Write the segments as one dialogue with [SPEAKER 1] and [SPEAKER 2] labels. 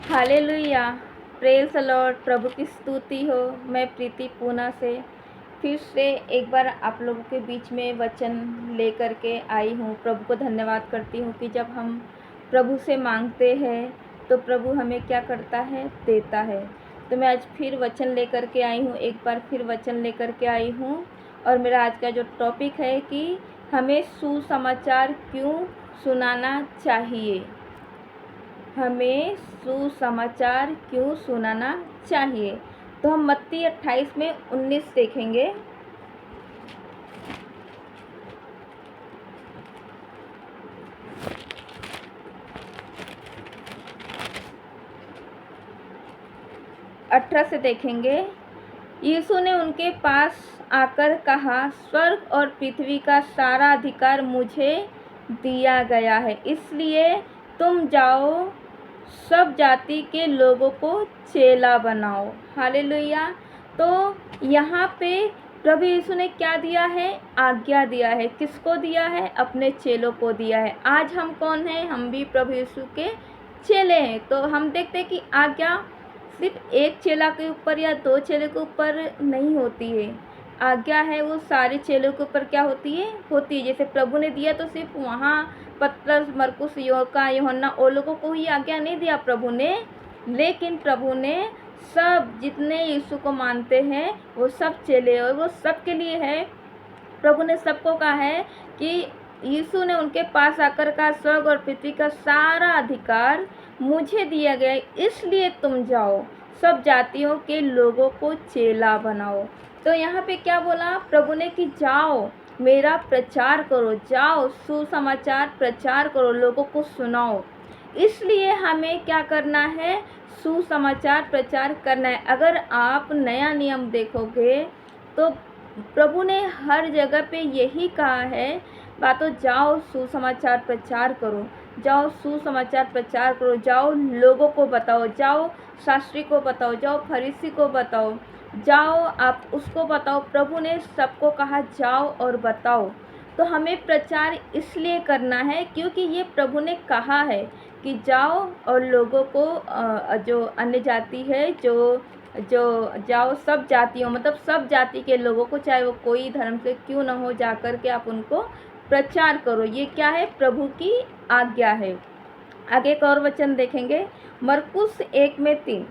[SPEAKER 1] Hallelujah, praise the Lord. प्रभु की स्तुति हो। मैं प्रीति पूना से फिर से एक बार आप लोगों के बीच में वचन लेकर के आई हूँ। प्रभु को धन्यवाद करती हूँ कि जब हम प्रभु से मांगते हैं तो प्रभु हमें क्या करता है, देता है। तो मैं आज फिर वचन लेकर के आई हूँ, एक बार फिर वचन लेकर के आई हूँ। और मेरा आज का जो टॉपिक है कि हमें सुसमाचार क्यों सुनाना चाहिए। हमें सुसमाचार क्यों सुनाना चाहिए। तो हम मत्ती 28 में 19 देखेंगे। से देखेंगे। यीशु ने उनके पास आकर कहा, स्वर्ग और पृथ्वी का सारा अधिकार मुझे दिया गया है, इसलिए तुम जाओ, सब जाति के लोगों को चेला बनाओ। हालेलुया। तो यहाँ पे प्रभु यीशु ने क्या दिया है, आज्ञा दिया है। किसको दिया है, अपने चेलों को दिया है। आज हम कौन हैं, हम भी प्रभु यीशु के चेले हैं। तो हम देखते हैं कि आज्ञा सिर्फ एक चेला के ऊपर या दो चेले के ऊपर नहीं होती है। आज्ञा है वो सारे चेलों के ऊपर क्या होती है। जैसे प्रभु ने दिया तो सिर्फ वहाँ पतरस, मरकुस, यूहन्ना और लोगों को ही आज्ञा नहीं दिया प्रभु ने, लेकिन प्रभु ने सब जितने यीशु को मानते हैं वो सब चेले, और वो सब के लिए है। प्रभु ने सबको कहा है कि यीशु ने उनके पास आकर कहा, स्वर्ग और पृथ्वी का सारा अधिकार मुझे दिया गया है, इसलिए तुम जाओ, सब जातियों के लोगों को चेला बनाओ। तो यहाँ पे क्या बोला प्रभु ने कि जाओ, मेरा प्रचार करो, जाओ सुसमाचार प्रचार करो, लोगों को सुनाओ। इसलिए हमें क्या करना है, सुसमाचार प्रचार करना है। अगर आप नया नियम देखोगे तो प्रभु ने हर जगह पे यही कहा है, बातों जाओ सुसमाचार प्रचार करो, जाओ सुसमाचार प्रचार करो, जाओ लोगों को बताओ, जाओ शास्त्री को बताओ, जाओ फरीसी को बताओ, जाओ आप उसको बताओ। प्रभु ने सबको कहा जाओ और बताओ। तो हमें प्रचार इसलिए करना है क्योंकि ये प्रभु ने कहा है कि जाओ और लोगों को जो अन्य जाति है जो जाओ सब जातियों, मतलब सब जाति के लोगों को, चाहे वो कोई धर्म से क्यों न हो, जा कर के आप उनको प्रचार करो। ये क्या है, प्रभु की आज्ञा है। आगे एक और वचन देखेंगे, मरकुस 1:3।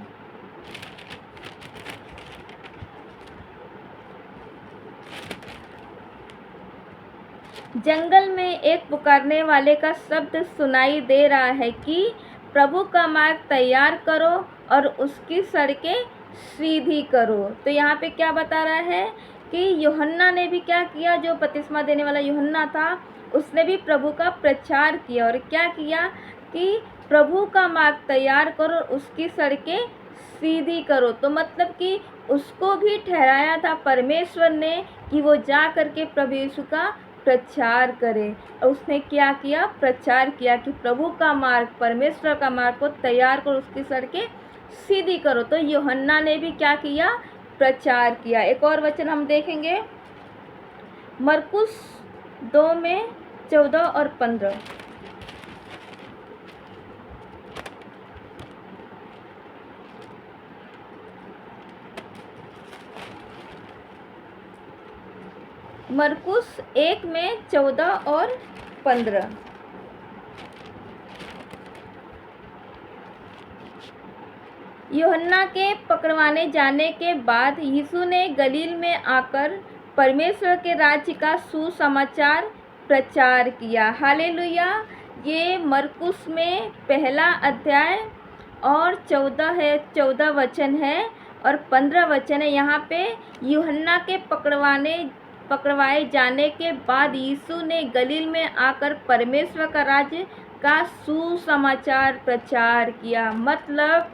[SPEAKER 1] जंगल में एक पुकारने वाले का शब्द सुनाई दे रहा है कि प्रभु का मार्ग तैयार करो और उसकी सड़कें सीधी करो। तो यहाँ पे क्या बता रहा है कि यूहन्ना ने भी क्या किया, जो बपतिस्मा देने वाला यूहन्ना था उसने भी प्रभु का प्रचार किया। और क्या किया कि प्रभु का मार्ग तैयार करो, उसकी सड़कें सीधी करो। तो मतलब कि उसको भी ठहराया था परमेश्वर ने कि वो जा करके प्रभु यीशु का प्रचार करे। और उसने क्या किया, प्रचार किया कि प्रभु का मार्ग, परमेश्वर का मार्ग को तैयार करो, उसकी सड़कें सीधी करो। तो यूहन्ना ने भी क्या किया, प्रचार किया। एक और वचन हम देखेंगे, मरकुस 2:14 और 15। मरकुस 1:14 और 15। यूहन्ना के पकड़वाने जाने के बाद यीशु ने गलील में आकर परमेश्वर के राज्य का सुसमाचार प्रचार किया। हालेलुया। ये मरकुस में पहला अध्याय और 14 वचन है और 15 वचन है। यहाँ पे यूहन्ना के पकड़वाए जाने के बाद यीशु ने गलील में आकर परमेश्वर का राज्य का सुसमाचार प्रचार किया। मतलब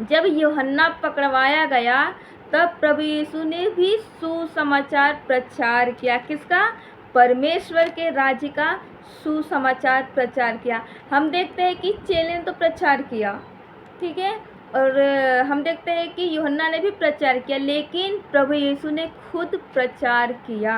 [SPEAKER 1] जब यूहन्ना पकड़वाया गया तब प्रभु यीशु ने भी सुसमाचार प्रचार किया। किसका, परमेश्वर के राज्य का सुसमाचार प्रचार किया। हम देखते हैं कि चेले ने तो प्रचार किया, ठीक है, और हम देखते हैं कि यूहन्ना ने भी प्रचार किया, लेकिन प्रभु यीशु ने खुद प्रचार किया।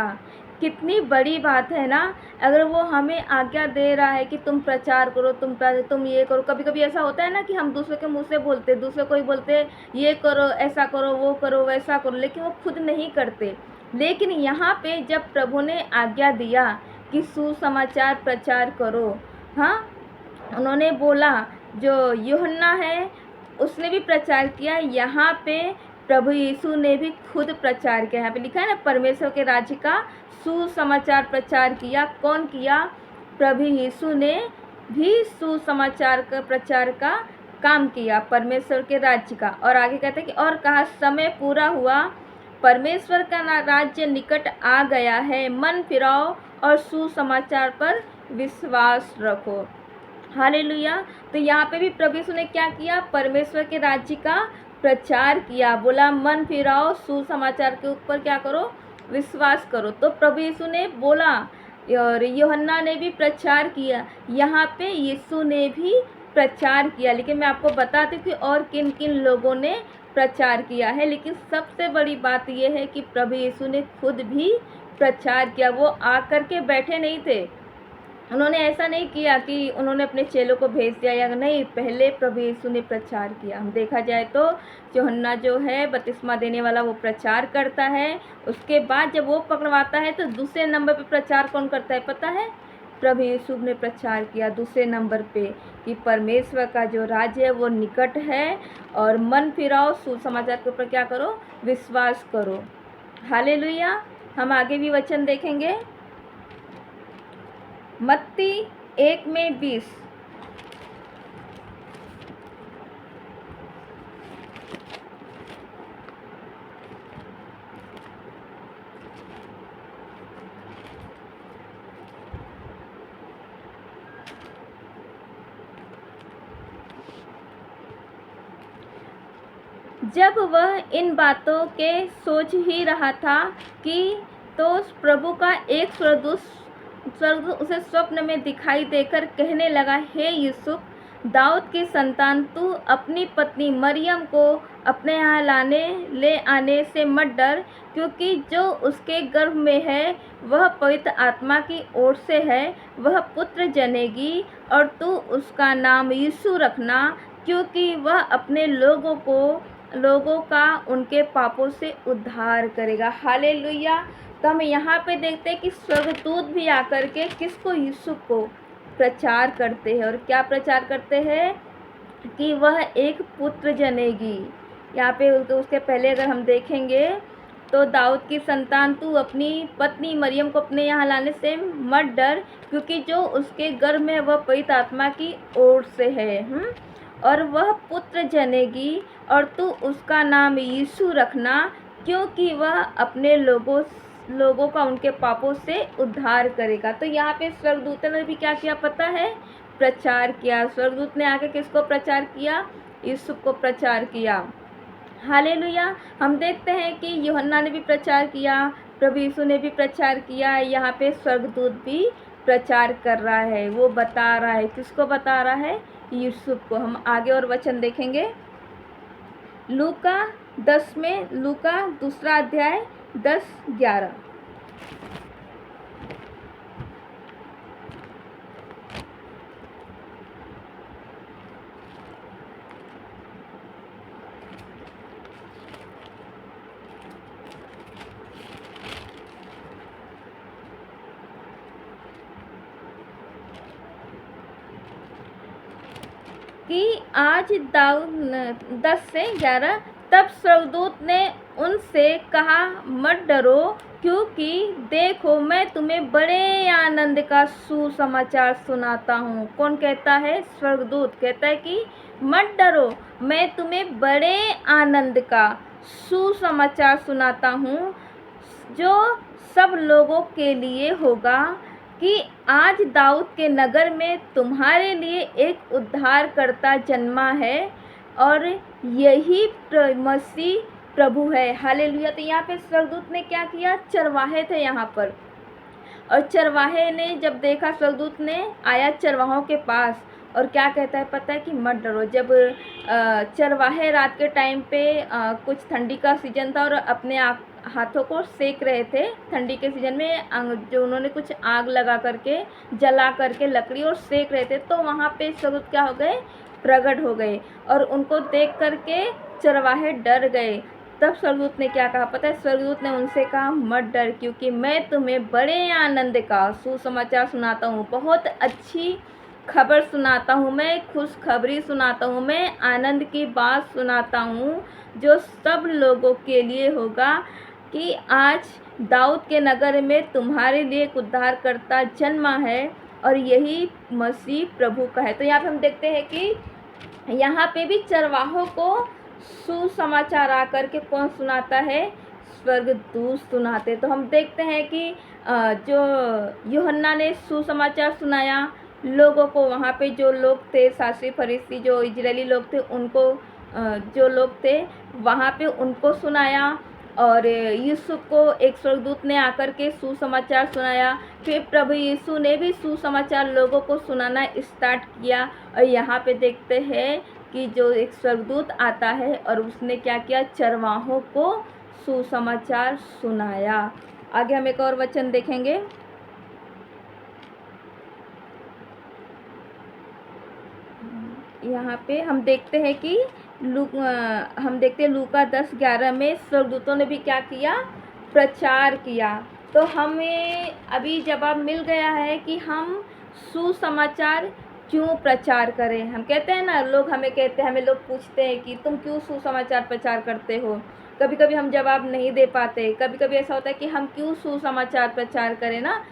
[SPEAKER 1] कितनी बड़ी बात है ना। अगर वो हमें आज्ञा दे रहा है कि तुम प्रचार करो, तुम ये करो। कभी कभी ऐसा होता है ना कि हम दूसरे के मुंह से बोलते, दूसरे को ही बोलते ये करो, ऐसा करो, वो करो, वैसा करो, लेकिन वो खुद नहीं करते। लेकिन यहाँ पे जब प्रभु ने आज्ञा दिया कि सुसमाचार प्रचार करो, हाँ, उन्होंने बोला, जो यूहन्ना है उसने भी प्रचार किया, यहाँ पे प्रभु यीशु ने भी खुद प्रचार किया। यहाँ पे लिखा है ना, परमेश्वर के राज्य का सुसमाचार प्रचार किया। कौन किया? प्रभु यीशु ने भी सुसमाचार का प्रचार का काम किया, परमेश्वर के राज्य का। और आगे कहते हैं कि और कहा, समय पूरा हुआ, परमेश्वर का राज्य निकट आ गया है, मन फिराओ और सुसमाचार पर विश्वास रखो। हालेलुया। तो यहाँ पे भी प्रभु यीशु ने क्या किया? परमेश्वर के राज्य का प्रचार किया। बोला मन फिराओ, सुसमाचार के ऊपर क्या करो? विश्वास करो। तो प्रभु यीशु ने बोला और यूहन्ना ने भी प्रचार किया, यहाँ पे यीशु ने भी प्रचार किया। लेकिन मैं आपको बताती हूँ कि और किन किन लोगों ने प्रचार किया है। लेकिन सबसे बड़ी बात यह है कि प्रभु यीशु ने खुद भी प्रचार किया। वो आकर के बैठे नहीं थे, उन्होंने ऐसा नहीं किया कि उन्होंने अपने चेलों को भेज दिया या नहीं, पहले प्रभु यीशु ने प्रचार किया। हम देखा जाए तो यूहन्ना जो है बपतिस्मा देने वाला, वो प्रचार करता है। उसके बाद जब वो पकड़वाता है तो दूसरे नंबर पे प्रचार कौन करता है पता है? प्रभु यीशु ने प्रचार किया दूसरे नंबर पे कि परमेश्वर का जो राज्य है वो निकट है, और मन फिराओ, सुसमाचार के ऊपर क्या करो? विश्वास करो। हालेलुया। हम आगे भी वचन देखेंगे। मत्ती 1:20। जब वह इन बातों के सोच ही रहा था कि तो प्रभु का एक स्वर्गदूत उसे स्वप्न में दिखाई देकर कहने लगा, हे यूसुफ, दाऊद की संतान, तू अपनी पत्नी मरियम को अपने यहाँ ले आने से मत डर, क्योंकि जो उसके गर्भ में है वह पवित्र आत्मा की ओर से है। वह पुत्र जनेगी और तू उसका नाम यीशु रखना, क्योंकि वह अपने लोगों का उनके पापों से उद्धार करेगा। हालेलुया। तो हम यहाँ पे देखते हैं कि स्वर्गदूत भी आकर के किसको? यीशु को प्रचार करते हैं। और क्या प्रचार करते हैं? कि वह एक पुत्र जनेगी। यहाँ पे उसके पहले अगर हम देखेंगे तो दाऊद की संतान, तू अपनी पत्नी मरियम को अपने यहाँ लाने से मत डर, क्योंकि जो उसके गर्भ में वह पवित्र आत्मा की ओर से है। और वह पुत्र जनेगी और तू उसका नाम यीशु रखना, क्योंकि वह अपने लोगों का उनके पापों से उद्धार करेगा। तो यहाँ पे स्वर्गदूत ने भी क्या किया पता है? प्रचार किया। स्वर्गदूत ने आके किसको प्रचार किया? यीशु को प्रचार किया। हालेलुया। हम देखते हैं कि यूहन्ना ने भी प्रचार किया, प्रभु यीशु ने भी प्रचार किया। यहाँ पे स्वर्गदूत भी प्रचार कर रहा है। वो बता रहा है, किसको बता रहा है? यूसुफ को। हम आगे और वचन देखेंगे। लूका 10 में, लूका 2 अध्याय 10-11। कि आज 10-11। तब स्वर्गदूत ने उनसे कहा, मत डरो, क्योंकि देखो मैं तुम्हें बड़े आनंद का सुसमाचार सुनाता हूँ। कौन कहता है? स्वर्गदूत कहता है कि मत डरो, मैं तुम्हें बड़े आनंद का सुसमाचार सुनाता हूँ, जो सब लोगों के लिए होगा, कि आज दाऊद के नगर में तुम्हारे लिए एक उद्धारकर्ता जन्मा है, और यही मसीह प्रभु है। हालेलुया। तो यहाँ पे स्वर्गदूत ने क्या किया? चरवाहे थे यहाँ पर, और चरवाहे ने जब देखा, स्वर्गदूत ने आया चरवाहों के पास और क्या कहता है पता है कि मत डरो। जब चरवाहे रात के टाइम पे कुछ ठंडी का सीज़न था और अपने हाथों को सेक रहे थे ठंडी के सीज़न में, जो उन्होंने कुछ आग लगा करके जला करके लकड़ी और सेक रहे थे, तो वहाँ पे स्वर्गदूत क्या हो गए, प्रकट हो गए और उनको देख करके चरवाहे डर गए। तब स्वर्गदूत ने क्या कहा पता है, स्वर्गदूत ने उनसे कहा मत डर, क्योंकि मैं तुम्हें बड़े आनंद का सुसमाचार सुनाता हूँ, बहुत अच्छी खबर सुनाता हूँ, मैं खुशखबरी सुनाता हूँ, मैं आनंद की बात सुनाता हूँ जो सब लोगों के लिए होगा कि आज दाऊद के नगर में तुम्हारे लिए एक उद्धारकर्ता जन्मा है और यही मसीह प्रभु का है। तो यहाँ पे हम देखते हैं कि यहाँ पे भी चरवाहों को सुसमाचार आकर के कौन सुनाता है, स्वर्गदूत सुनाते। तो हम देखते हैं कि जो यूहन्ना ने सुसमाचार सुनाया लोगों को, वहाँ पे जो लोग थे शास्त्री फरीसी जो इजरायली लोग थे उनको, जो लोग थे वहाँ पे उनको सुनाया, और यीशु को एक स्वर्गदूत ने आकर के सुसमाचार सुनाया। फिर प्रभु यीशु ने भी सुसमाचार लोगों को सुनाना स्टार्ट किया। और यहाँ पे देखते हैं कि जो एक स्वर्गदूत आता है और उसने क्या किया, चरवाहों को सुसमाचार सुनाया। आगे हम एक और वचन देखेंगे। यहाँ पे हम देखते हैं कि हम देखते हैं लूका 10:11 में स्वर्गदूतों ने भी क्या किया, प्रचार किया। तो हमें अभी जवाब मिल गया है कि हम सुसमाचार क्यों प्रचार करें। हम कहते हैं ना, लोग हमें कहते हैं, हमें लोग पूछते हैं कि तुम क्यों सुसमाचार प्रचार करते हो। कभी कभी हम जवाब नहीं दे पाते, कभी कभी ऐसा होता है कि हम क्यों सुसमाचार प्रचार करें ना।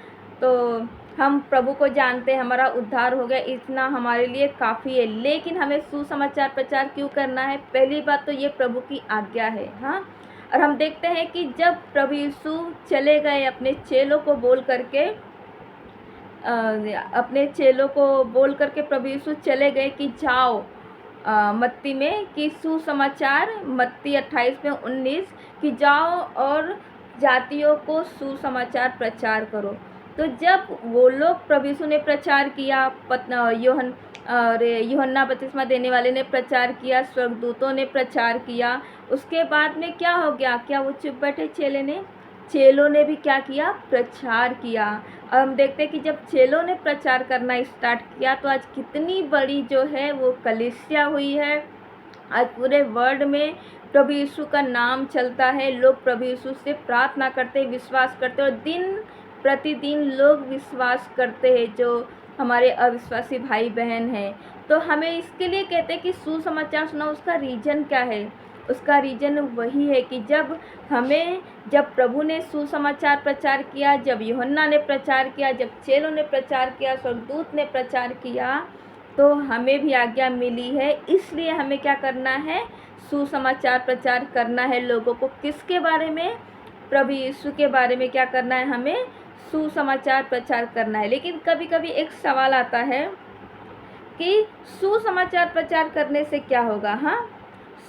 [SPEAKER 1] तो हम प्रभु को जानते हैं, हमारा उद्धार हो गया, इतना हमारे लिए काफ़ी है। लेकिन हमें सुसमाचार प्रचार क्यों करना है, पहली बात तो ये प्रभु की आज्ञा है। हाँ, और हम देखते हैं कि जब प्रभु यीशु चले गए अपने चेलों को बोल करके, प्रभु यीशु चले गए कि जाओ मत्ती में, कि सुसमाचार मत्ती 28:19 कि जाओ और जातियों को सुसमाचार प्रचार करो। तो जब वो लोग, प्रभु यीशु ने प्रचार किया, यूहन्ना बपतिस्मा देने वाले ने प्रचार किया, स्वर्गदूतों ने प्रचार किया, उसके बाद में क्या हो गया, क्या वो चुप बैठे चेलों ने भी क्या किया, प्रचार किया। और हम देखते हैं कि जब चेलों ने प्रचार करना स्टार्ट किया तो आज कितनी बड़ी जो है वो कलीसिया हुई है। आज पूरे वर्ल्ड में प्रभु यीशु का नाम चलता है, लोग प्रभु यीशु से प्रार्थना करते, विश्वास करते, और दिन प्रतिदिन लोग विश्वास करते हैं जो हमारे अविश्वासी भाई बहन हैं। तो हमें इसके लिए कहते हैं कि सुसमाचार सुना, उसका रीज़न क्या है, उसका रीज़न वही है कि जब प्रभु ने सुसमाचार प्रचार किया, जब यूहन्ना ने प्रचार किया, जब चेलों ने प्रचार किया, स्वर्गदूत ने प्रचार किया, तो हमें भी आज्ञा मिली है। इसलिए हमें क्या करना है, सुसमाचार प्रचार करना है लोगों को। किसके बारे में, प्रभु यीशु के बारे में क्या करना है, हमें सुसमाचार प्रचार करना है। लेकिन कभी कभी एक सवाल आता है कि सुसमाचार प्रचार करने से क्या होगा। हाँ,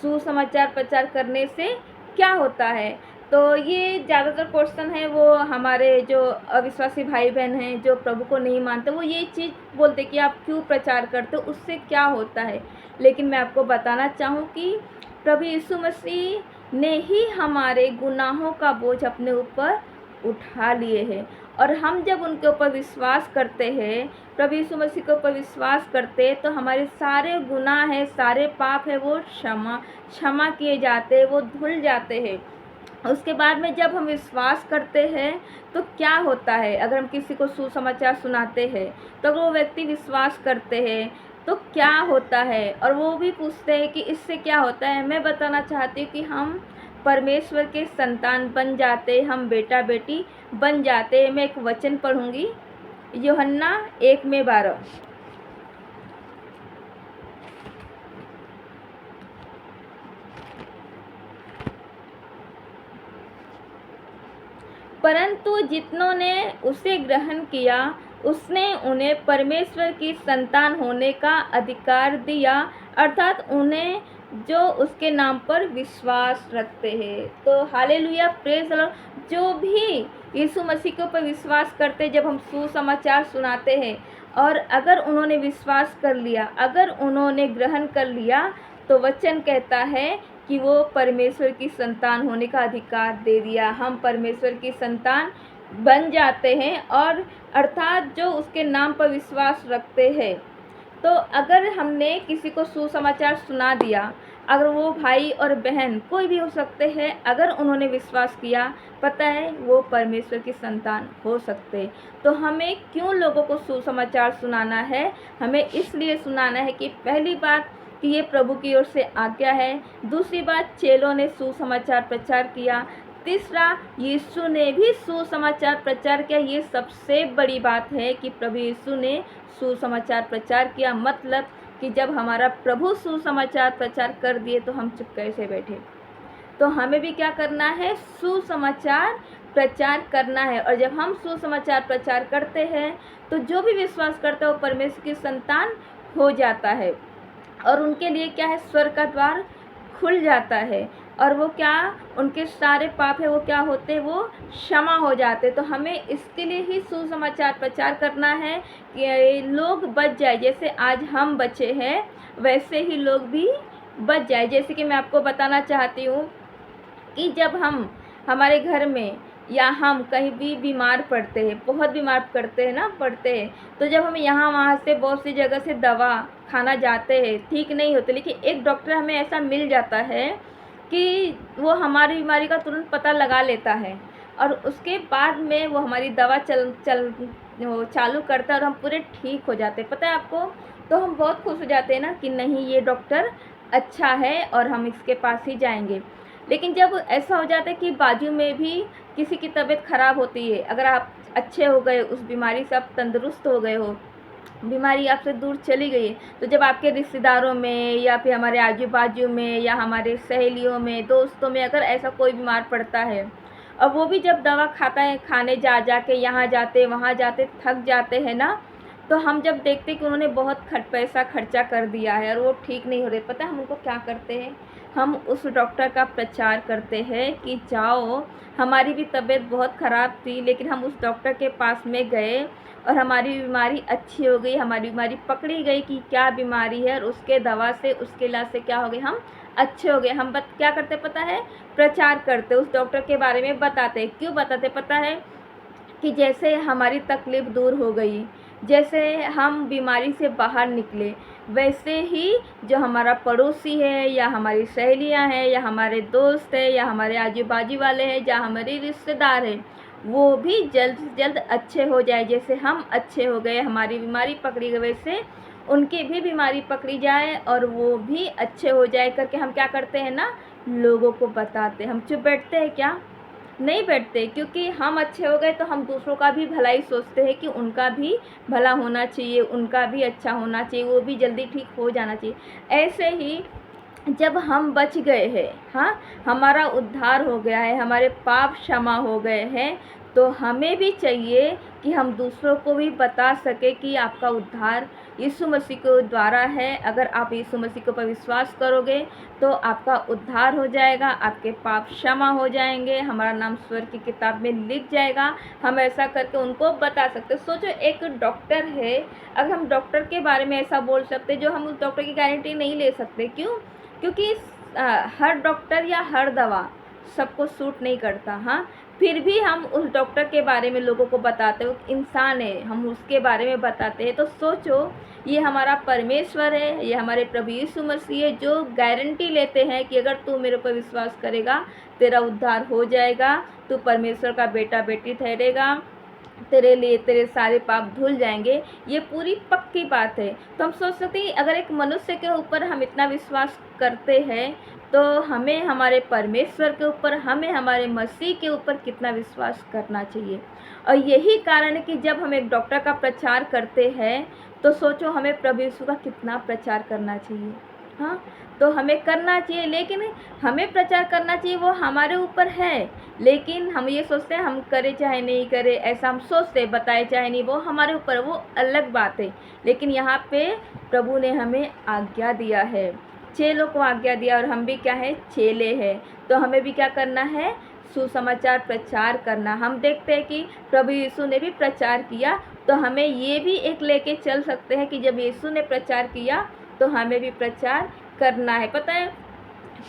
[SPEAKER 1] सुसमाचार प्रचार करने से क्या होता है। तो ये ज़्यादातर क्वेश्चन है, वो हमारे जो अविश्वासी भाई बहन हैं जो प्रभु को नहीं मानते, वो ये चीज़ बोलते कि आप क्यों प्रचार करते हो, उससे क्या होता है। लेकिन मैं आपको बताना चाहूँ कि प्रभु यीशु मसीह ने ही हमारे गुनाहों का बोझ अपने ऊपर उठा लिए हैं, और हम जब उनके ऊपर विश्वास करते हैं, प्रभु यीशु मसीह के ऊपर विश्वास करते हैं, तो हमारे सारे गुनाह हैं, सारे पाप है, वो क्षमा किए जाते हैं, वो धुल जाते हैं। उसके बाद में जब हम विश्वास करते हैं तो क्या होता है, अगर हम किसी को सुसमाचार सुनाते हैं तो अगर वो व्यक्ति विश्वास करते हैं तो क्या होता है, और वो भी पूछते हैं कि इससे क्या होता है। मैं बताना चाहती हूँ कि हम परमेश्वर के संतान बन जाते, हम बेटा बेटी बन जाते। मैं एक वचन पढ़ूंगी, यूहन्ना 1:12। परंतु जितनों ने उसे ग्रहण किया, उसने उन्हें परमेश्वर की संतान होने का अधिकार दिया, अर्थात उन्हें जो उसके नाम पर विश्वास रखते हैं। तो हालेलुया, प्रेज़ द लॉर्ड। जो भी यीशु मसीह के ऊपर विश्वास करते, जब हम सुसमाचार सुनाते हैं, और अगर उन्होंने विश्वास कर लिया, अगर उन्होंने ग्रहण कर लिया, तो वचन कहता है कि वो परमेश्वर की संतान होने का अधिकार दे दिया। हम परमेश्वर की संतान बन जाते हैं, और अर्थात जो उसके नाम पर विश्वास रखते हैं। तो अगर हमने किसी को सुसमाचार सुना दिया, अगर वो भाई और बहन कोई भी हो सकते हैं, अगर उन्होंने विश्वास किया, पता है वो परमेश्वर की संतान हो सकते। तो हमें क्यों लोगों को सुसमाचार सुनाना है? हमें इसलिए सुनाना है कि पहली बात कि ये प्रभु की ओर से आज्ञा है। दूसरी बात, चेलों ने सुसमाचार प्रचार किया। तीसरा, यीशु ने भी सुसमाचार प्रचार किया। ये सबसे बड़ी बात है कि प्रभु यीशु ने सुसमाचार प्रचार किया। मतलब कि जब हमारा प्रभु सुसमाचार प्रचार कर दिए तो हम चुप कैसे बैठे? तो हमें भी क्या करना है? सुसमाचार प्रचार करना है। और जब हम सुसमाचार प्रचार करते हैं तो जो भी विश्वास करता है वो परमेश्वर की संतान हो जाता है, और उनके लिए क्या है? स्वर्ग का द्वार खुल जाता है, और वो क्या, उनके सारे पाप है वो क्या होते हैं? वो क्षमा हो जाते। तो हमें इसके लिए ही सुसमाचार प्रचार करना है कि लोग बच जाए। जैसे आज हम बचे हैं वैसे ही लोग भी बच जाए। जैसे कि मैं आपको बताना चाहती हूँ कि जब हम हमारे घर में या हम कहीं भी बीमार पड़ते हैं, बहुत बीमार पड़ते हैं ना, तो जब हम यहाँ वहाँ से बहुत सी जगह से दवा खाना जाते हैं, ठीक नहीं होते, लेकिन एक डॉक्टर हमें ऐसा मिल जाता है कि वो हमारी बीमारी का तुरंत पता लगा लेता है, और उसके बाद में वो हमारी दवा चालू करता है और हम पूरे ठीक हो जाते हैं। पता है आपको? तो हम बहुत खुश हो जाते हैं ना कि नहीं, ये डॉक्टर अच्छा है और हम इसके पास ही जाएंगे। लेकिन जब ऐसा हो जाता है कि बाजू में भी किसी की तबीयत ख़राब होती है, अगर आप अच्छे हो गए, उस बीमारी से आप तंदुरुस्त हो गए हो, बीमारी आपसे दूर चली गई है, तो जब आपके रिश्तेदारों में या फिर हमारे आजू बाजू में या हमारे सहेलियों में, दोस्तों में अगर ऐसा कोई बीमार पड़ता है, और वो भी जब दवा खाता है, खाने जा के यहाँ जाते वहाँ जाते थक जाते हैं ना, तो हम जब देखते कि उन्होंने बहुत पैसा खर्चा कर दिया है और वो ठीक नहीं हो रहे, पता है हम उनको क्या करते हैं? हम उस डॉक्टर का प्रचार करते हैं कि जाओ, हमारी भी तबीयत बहुत ख़राब थी लेकिन हम उस डॉक्टर के पास में गए और हमारी बीमारी अच्छी हो गई, हमारी बीमारी पकड़ी गई कि क्या बीमारी है, और उसके दवा से, उसके इलाज से क्या हो गए? हम अच्छे हो गए। हम क्या करते पता है? प्रचार करते, उस डॉक्टर के बारे में बताते। क्यों बताते पता है? कि जैसे हमारी तकलीफ़ दूर हो गई, जैसे हम बीमारी से बाहर निकले, वैसे ही जो हमारा पड़ोसी है या हमारी सहेलियां हैं या हमारे दोस्त हैं या हमारे आजू बाजू वाले हैं या हमारे रिश्तेदार हैं, वो भी जल्द से जल्द अच्छे हो जाए। जैसे हम अच्छे हो गए, हमारी बीमारी पकड़ी गई, वैसे उनकी भी बीमारी पकड़ी जाए और वो भी अच्छे हो जाए करके हम क्या करते हैं ना, लोगों को बताते। हम चुप बैठते हैं क्या? नहीं बैठते, क्योंकि हम अच्छे हो गए तो हम दूसरों का भी भलाई सोचते हैं कि उनका भी भला होना चाहिए, उनका भी अच्छा होना चाहिए, वो भी जल्दी ठीक हो जाना चाहिए। ऐसे ही जब हम बच गए हैं, हाँ, हमारा उद्धार हो गया है, हमारे पाप क्षमा हो गए हैं, तो हमें भी चाहिए कि हम दूसरों को भी बता सके कि आपका उद्धार यीशु मसीह के द्वारा है। अगर आप यीशु मसीह के ऊपर विश्वास करोगे तो आपका उद्धार हो जाएगा, आपके पाप क्षमा हो जाएंगे, हमारा नाम स्वर्ग की किताब में लिख जाएगा। हम ऐसा करके उनको बता सकते। सोचो, एक डॉक्टर है, अगर हम डॉक्टर के बारे में ऐसा बोल सकते जो हम उस डॉक्टर की गारंटी नहीं ले सकते। क्यों? क्योंकि हर डॉक्टर या हर दवा सबको सूट नहीं करता। हाँ, फिर भी हम उस डॉक्टर के बारे में लोगों को बताते, वो इंसान है, हम उसके बारे में बताते हैं। तो सोचो, ये हमारा परमेश्वर है, ये हमारे प्रभु यीशु मसीह है, जो गारंटी लेते हैं कि अगर तू मेरे ऊपर विश्वास करेगा तेरा उद्धार हो जाएगा, तू परमेश्वर का बेटा बेटी ठहरेगा, तेरे लिए तेरे सारे पाप धुल जाएंगे। ये पूरी पक्की बात है। तो हम सोच सकते हैं अगर एक मनुष्य के ऊपर हम इतना विश्वास करते हैं तो हमें हमारे परमेश्वर के ऊपर, हमें हमारे मसीह के ऊपर कितना विश्वास करना चाहिए। और यही कारण है कि जब हम एक डॉक्टर का प्रचार करते हैं तो सोचो हमें प्रभु यीशु का कितना प्रचार करना चाहिए। हाँ, तो हमें करना चाहिए, लेकिन हमें प्रचार करना चाहिए वो हमारे ऊपर है। लेकिन हम ये सोचते हैं हम करें चाहे नहीं करें, ऐसा हम सोचते हैं, बताए चाहे नहीं, वो हमारे ऊपर, वो अलग बात है। लेकिन यहाँ पे प्रभु ने हमें आज्ञा दिया है, चेलों को आज्ञा दिया, और हम भी क्या है? चेले हैं। तो हमें भी क्या करना है? सुसमाचार प्रचार करना। हम देखते हैं कि प्रभु यीशु ने भी प्रचार किया, तो हमें ये भी एक लेके चल सकते हैं कि जब यीशु ने प्रचार किया तो हमें भी प्रचार करना है। पता है,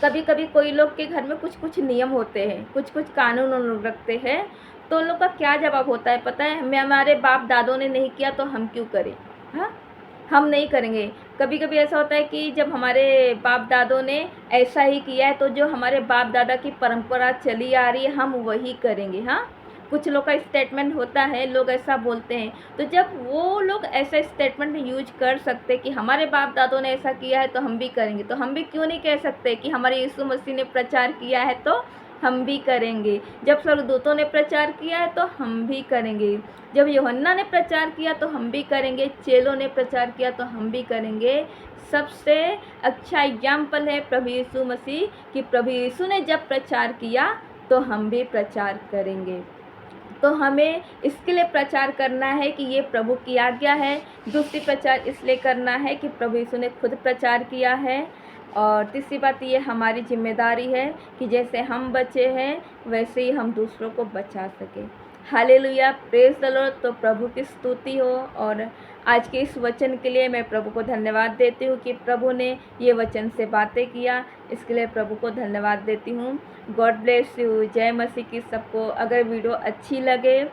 [SPEAKER 1] कभी कभी कोई लोग के घर में कुछ कुछ नियम होते हैं, कुछ कुछ कानून उन रखते हैं, तो उन लोग का क्या जवाब होता है पता है, मैं हमारे बाप दादों ने नहीं किया तो हम क्यों करें, हाँ हम नहीं करेंगे। कभी कभी ऐसा होता है कि जब हमारे बाप दादों ने ऐसा ही किया है तो जो हमारे बाप दादा की परंपरा चली आ रही है हम वही करेंगे। हाँ, कुछ लोग का स्टेटमेंट होता है, लोग ऐसा बोलते हैं, तो जब वो लोग ऐसा स्टेटमेंट यूज कर सकते कि हमारे बाप दादों ने ऐसा किया है तो हम भी करेंगे, तो हम भी क्यों नहीं कह सकते कि हमारे यीशु मसीह ने प्रचार किया है तो हम भी करेंगे। जब स्वर्गदूतों ने प्रचार किया है तो हम भी करेंगे, जब यूहन्ना ने प्रचार किया तो हम भी करेंगे, चेलों ने प्रचार किया तो हम भी करेंगे। सबसे अच्छा एग्जाम्पल है प्रभु यीशु मसीह कि प्रभु यीशु ने जब प्रचार किया तो हम भी प्रचार करेंगे। तो हमें इसके लिए प्रचार करना है कि ये प्रभु की आज्ञा है। दूसरी प्रचार इसलिए करना है कि प्रभु यीशु ने खुद प्रचार किया है। और तीसरी बात ये हमारी जिम्मेदारी है कि जैसे हम बचे हैं वैसे ही हम दूसरों को बचा सकें। Hallelujah, praise the Lord. तो प्रभु की स्तुति हो। और आज के इस वचन के लिए मैं प्रभु को धन्यवाद देती हूँ कि प्रभु ने ये वचन से बातें किया, इसके लिए प्रभु को धन्यवाद देती हूँ। God bless you. जय मसीह की सबको। अगर वीडियो अच्छी लगे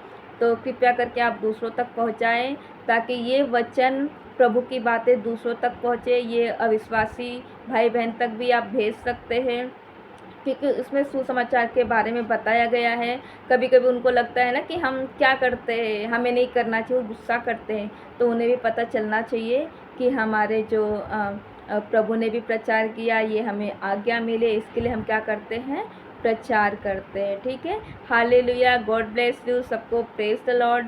[SPEAKER 1] तो कृपया करके आप दूसरों तक पहुँचाएँ ताकि ये वचन, प्रभु की बातें दूसरों तक पहुँचे। ये अविश्वासी भाई बहन तक भी आप भेज सकते हैं क्योंकि उसमें सुसमाचार के बारे में बताया गया है। कभी कभी उनको लगता है ना कि हम क्या करते हैं, हमें नहीं करना चाहिए, वो गुस्सा करते हैं, तो उन्हें भी पता चलना चाहिए कि हमारे जो प्रभु ने भी प्रचार किया, ये हमें आज्ञा मिले, इसके लिए हम क्या करते हैं, प्रचार करते हैं। ठीक है, हालेलुया, गॉड ब्लेस यू सबको, प्रेज द लॉर्ड।